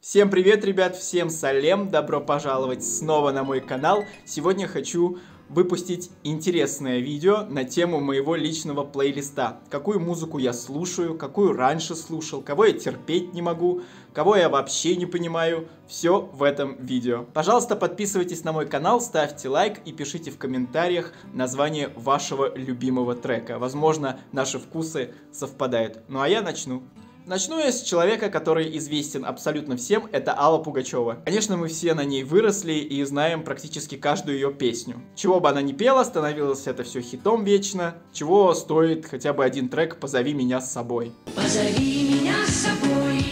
Всем привет, ребят, всем салем, добро пожаловать снова на мой канал. Сегодня хочу выпустить интересное видео на тему моего личного плейлиста. Какую музыку я слушаю, какую раньше слушал, кого я терпеть не могу, кого я вообще не понимаю. Все в этом видео. Пожалуйста, подписывайтесь на мой канал, ставьте лайк и пишите в комментариях название вашего любимого трека. Возможно, наши вкусы совпадают. Ну а я начну. Начну я с человека, который известен абсолютно всем, это Алла Пугачева. Конечно, мы все на ней выросли и знаем практически каждую ее песню. Чего бы она ни пела, становилось это все хитом вечно, чего стоит хотя бы один трек «Позови меня с собой». Позови меня с собой,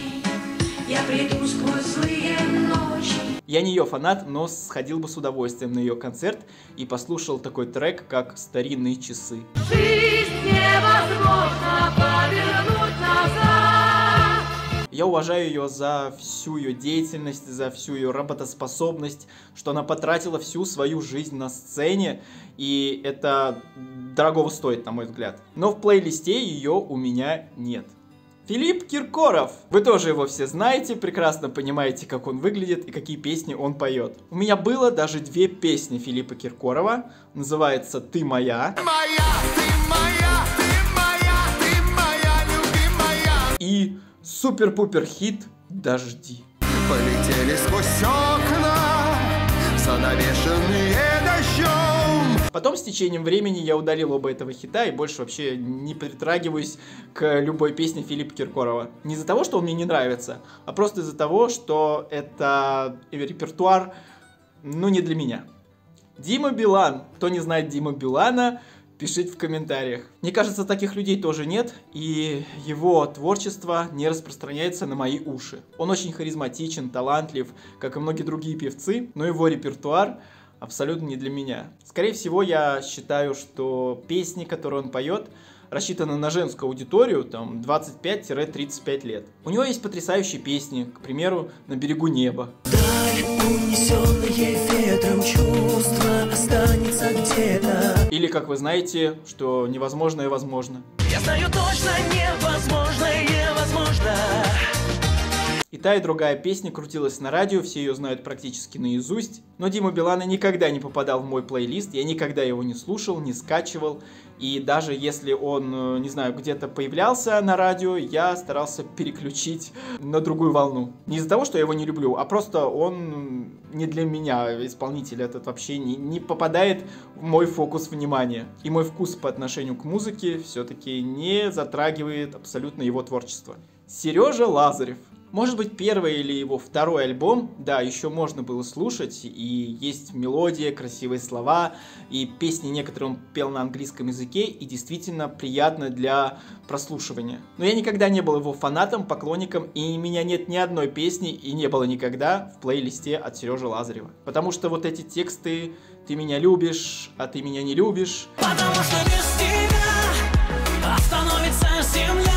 я приду сквозь злые ночи. Я не ее фанат, но сходил бы с удовольствием на ее концерт и послушал такой трек, как «Старинные часы». Жизнь невозможно повернуть назад. Я уважаю ее за всю ее деятельность, за всю ее работоспособность, что она потратила всю свою жизнь на сцене, и это дорогого стоит, на мой взгляд. Но в плейлисте ее у меня нет. Филипп Киркоров. Вы тоже его все знаете, прекрасно понимаете, как он выглядит и какие песни он поет. У меня было даже две песни Филиппа Киркорова. Называется «Ты моя». И супер-пупер хит «Дожди». Полетели сквозь окна, занавешенные дождем. Потом с течением времени я удалил оба этого хита и больше вообще не притрагиваюсь к любой песне Филиппа Киркорова. Не из-за того, что он мне не нравится, а просто из-за того, что это репертуар, ну, не для меня. Дима Билан. Кто не знает Дима Билана, пишите в комментариях. Мне кажется, таких людей тоже нет, и его творчество не распространяется на мои уши. Он очень харизматичен, талантлив, как и многие другие певцы, но его репертуар абсолютно не для меня. Скорее всего, я считаю, что песни, которые он поет, рассчитаны на женскую аудиторию, там, 25-35 лет. У него есть потрясающие песни, к примеру, «На берегу неба». Унесенные ветром чувства останется где-то. Или, как вы знаете, что невозможное возможно. Я знаю точно, невозможное возможно. И та, и другая песня крутилась на радио, все ее знают практически наизусть. Но Дима Билана никогда не попадал в мой плейлист, я никогда его не слушал, не скачивал. И даже если он, не знаю, где-то появлялся на радио, я старался переключить на другую волну. Не из-за того, что я его не люблю, а просто он не для меня, исполнитель этот вообще не попадает в мой фокус внимания. И мой вкус по отношению к музыке все-таки не затрагивает абсолютно его творчество. Сережа Лазарев. Может быть, первый или его второй альбом, да, еще можно было слушать, и есть мелодия, красивые слова, и песни некоторые он пел на английском языке, и действительно приятно для прослушивания. Но я никогда не был его фанатом, поклонником, и у меня нет ни одной песни, и не было никогда в плейлисте от Сережи Лазарева. Потому что вот эти тексты «Ты меня любишь, а ты меня не любишь», Потому что без тебя остановится земля.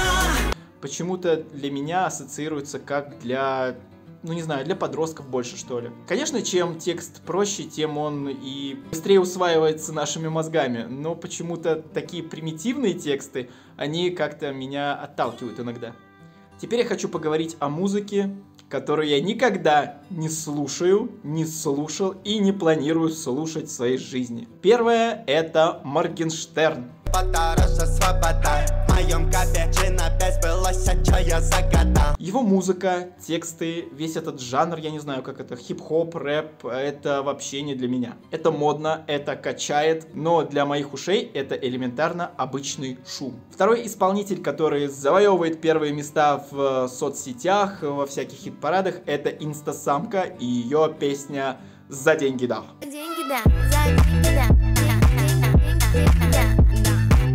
почему-то для меня ассоциируется как для, ну не знаю, для подростков больше, что ли. Конечно, чем текст проще, тем он и быстрее усваивается нашими мозгами, но почему-то такие примитивные тексты, они как-то меня отталкивают иногда. Теперь я хочу поговорить о музыке, которую я никогда не слушаю, не слушал и не планирую слушать в своей жизни. Первое — это Моргенштерн. Его музыка, тексты, весь этот жанр, я не знаю, как это, хип-хоп, рэп, это вообще не для меня. Это модно, это качает, но для моих ушей это элементарно обычный шум. Второй исполнитель, который завоевывает первые места в соцсетях, во всяких хит-парадах, это Инстасамка и ее песня «За деньги, да». Деньги, да, за деньги, да.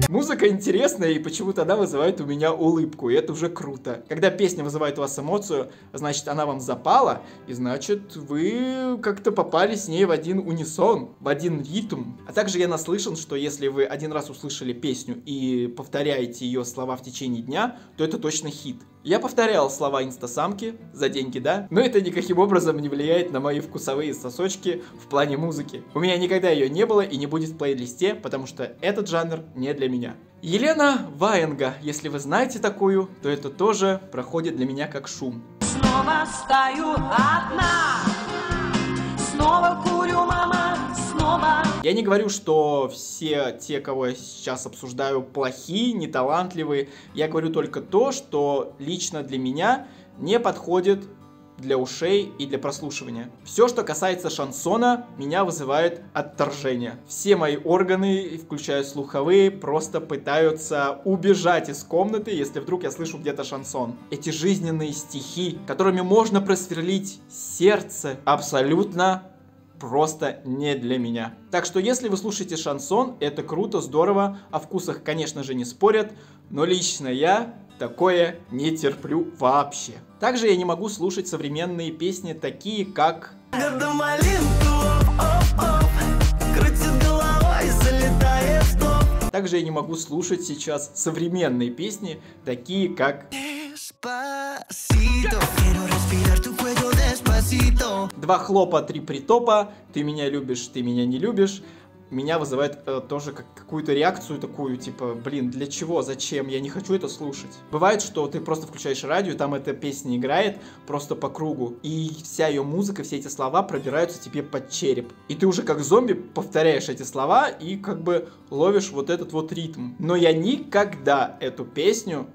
Музыка интересная, и почему-то она вызывает у меня улыбку, и это уже круто. Когда песня вызывает у вас эмоцию, значит, она вам запала, и значит, вы как-то попали с ней в один унисон, в один ритм. А также я наслышан, что если вы один раз услышали песню и повторяете ее слова в течение дня, то это точно хит. Я повторял слова Инстасамки «За деньги, да», но это никаким образом не влияет на мои вкусовые сосочки в плане музыки. У меня никогда ее не было и не будет в плейлисте, потому что этот жанр не для меня. Елена Ваенга, если вы знаете такую, то это тоже проходит для меня как шум. Снова снова стою одна. Снова курю, мама, снова. Я не говорю, что все те, кого я сейчас обсуждаю, плохие, неталантливые. Я говорю только то, что лично для меня не подходит для ушей и для прослушивания. Все, что касается шансона, меня вызывает отторжение. Все мои органы, включая слуховые, просто пытаются убежать из комнаты, если вдруг я слышу где-то шансон. Эти жизненные стихи, которыми можно просверлить сердце, абсолютно просто не для меня. Так что если вы слушаете шансон, это круто, здорово, о вкусах, конечно же, не спорят, но лично я такое не терплю вообще. Также я не могу слушать современные песни, такие как... Также я не могу слушать сейчас современные песни, такие как... Два хлопа, три притопа, ты меня любишь, ты меня не любишь. Меня вызывает тоже какую-то реакцию такую, типа, блин, для чего, зачем, я не хочу это слушать. Бывает, что ты просто включаешь радио, и там эта песня играет просто по кругу, и вся ее музыка, все эти слова пробираются тебе под череп. И ты уже как зомби повторяешь эти слова и как бы ловишь вот этот вот ритм. Но я никогда эту песню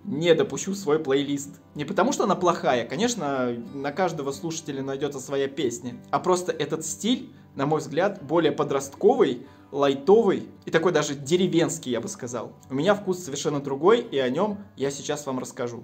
не допущу в свой плейлист. Не потому, что она плохая, конечно, на каждого слушателя найдется своя песня, а просто этот стиль, на мой взгляд, более подростковый, лайтовый и такой даже деревенский, я бы сказал. У меня вкус совершенно другой, и о нем я сейчас вам расскажу.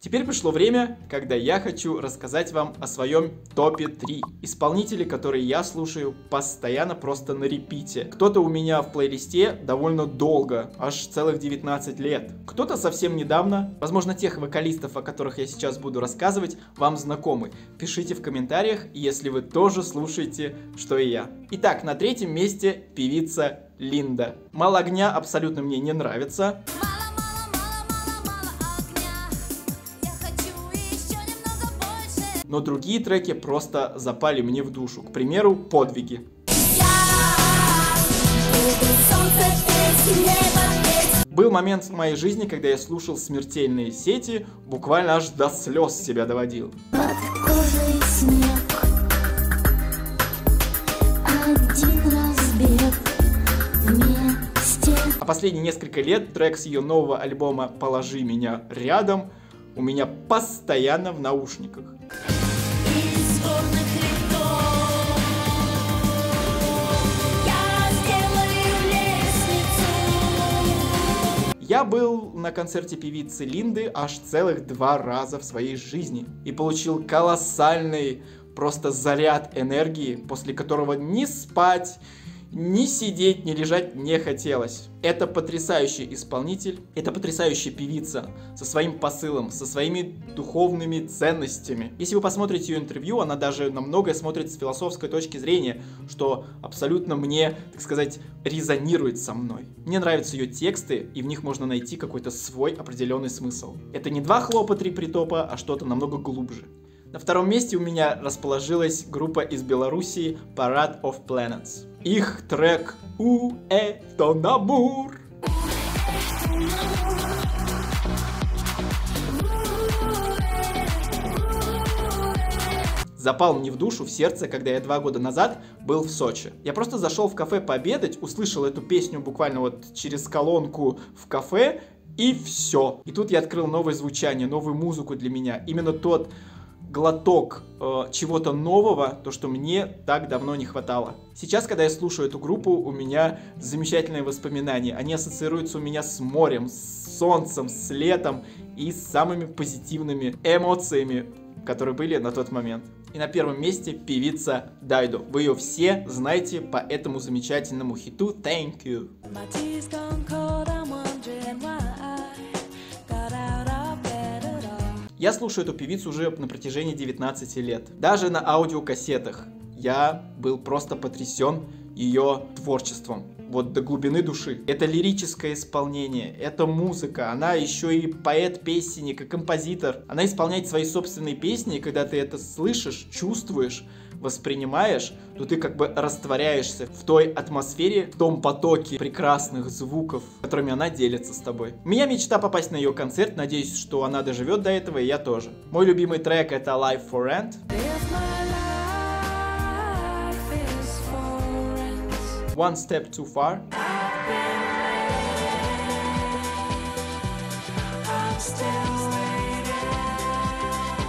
Теперь пришло время, когда я хочу рассказать вам о своем топе 3. Исполнители, которые я слушаю постоянно, просто на репите. Кто-то у меня в плейлисте довольно долго, аж целых 19 лет. Кто-то совсем недавно. Возможно, тех вокалистов, о которых я сейчас буду рассказывать, вам знакомы. Пишите в комментариях, если вы тоже слушаете, что и я. Итак, на третьем месте певица Линда. «Мало огня» абсолютно мне не нравится. Но другие треки просто запали мне в душу. К примеру, «Подвиги». Был момент в моей жизни, когда я слушал «Смертельные сети», буквально аж до слез себя доводил. А последние несколько лет трек с ее нового альбома «Положи меня рядом» у меня постоянно в наушниках. Я был на концерте певицы Линды аж целых 2 раза в своей жизни и получил колоссальный просто заряд энергии, после которого ни спать, ни сидеть, ни лежать не хотелось. Это потрясающий исполнитель, это потрясающая певица со своим посылом, со своими духовными ценностями. Если вы посмотрите ее интервью, она даже на многое смотрит с философской точки зрения, что абсолютно мне, так сказать, резонирует со мной. Мне нравятся ее тексты, и в них можно найти какой-то свой определенный смысл. Это не 2 хлопа, 3 притопа, а что-то намного глубже. На втором месте у меня расположилась группа из Белоруссии Parade of Planets. Их трек «У это набор». Запал мне в душу, в сердце, когда я 2 года назад был в Сочи. Я просто зашел в кафе пообедать, услышал эту песню буквально вот через колонку в кафе, и все. И тут я открыл новое звучание, новую музыку для меня. Именно тот глоток чего-то нового, то, что мне так давно не хватало. Сейчас, когда я слушаю эту группу, у меня замечательные воспоминания. Они ассоциируются у меня с морем, с солнцем, с летом и с самыми позитивными эмоциями, которые были на тот момент. И на первом месте певица Дайдо. Вы ее все знаете по этому замечательному хиту «Thank You». Я слушаю эту певицу уже на протяжении 19 лет. Даже на аудиокассетах я был просто потрясен ее творчеством. Вот до глубины души. Это лирическое исполнение, это музыка. Она еще и поэт-песенник, и композитор. Она исполняет свои собственные песни, и когда ты это слышишь, чувствуешь, воспринимаешь, то ты как бы растворяешься в той атмосфере, в том потоке прекрасных звуков, которыми она делится с тобой. У меня мечта попасть на ее концерт, надеюсь, что она доживет до этого, и я тоже. Мой любимый трек — это Life for Rent. One Step Too Far.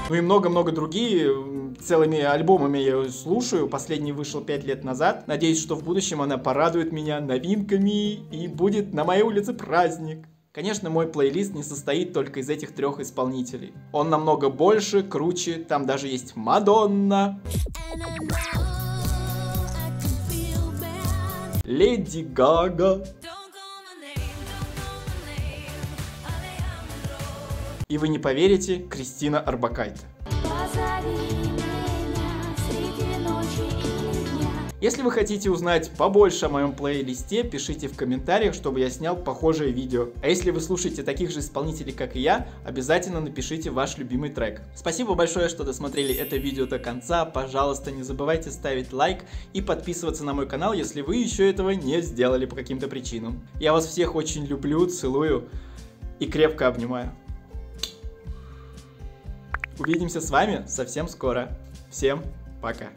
Ну и много-много другие, целыми альбомами я ее слушаю, последний вышел 5 лет назад. Надеюсь, что в будущем она порадует меня новинками и будет на моей улице праздник. Конечно, мой плейлист не состоит только из этих 3 исполнителей. Он намного больше, круче, там даже есть Мадонна, Леди Гага. И вы не поверите, Кристина Орбакайте. Если вы хотите узнать побольше о моем плейлисте, пишите в комментариях, чтобы я снял похожее видео. А если вы слушаете таких же исполнителей, как и я, обязательно напишите ваш любимый трек. Спасибо большое, что досмотрели это видео до конца. Пожалуйста, не забывайте ставить лайк и подписываться на мой канал, если вы еще этого не сделали по каким-то причинам. Я вас всех очень люблю, целую и крепко обнимаю. Увидимся с вами совсем скоро. Всем пока.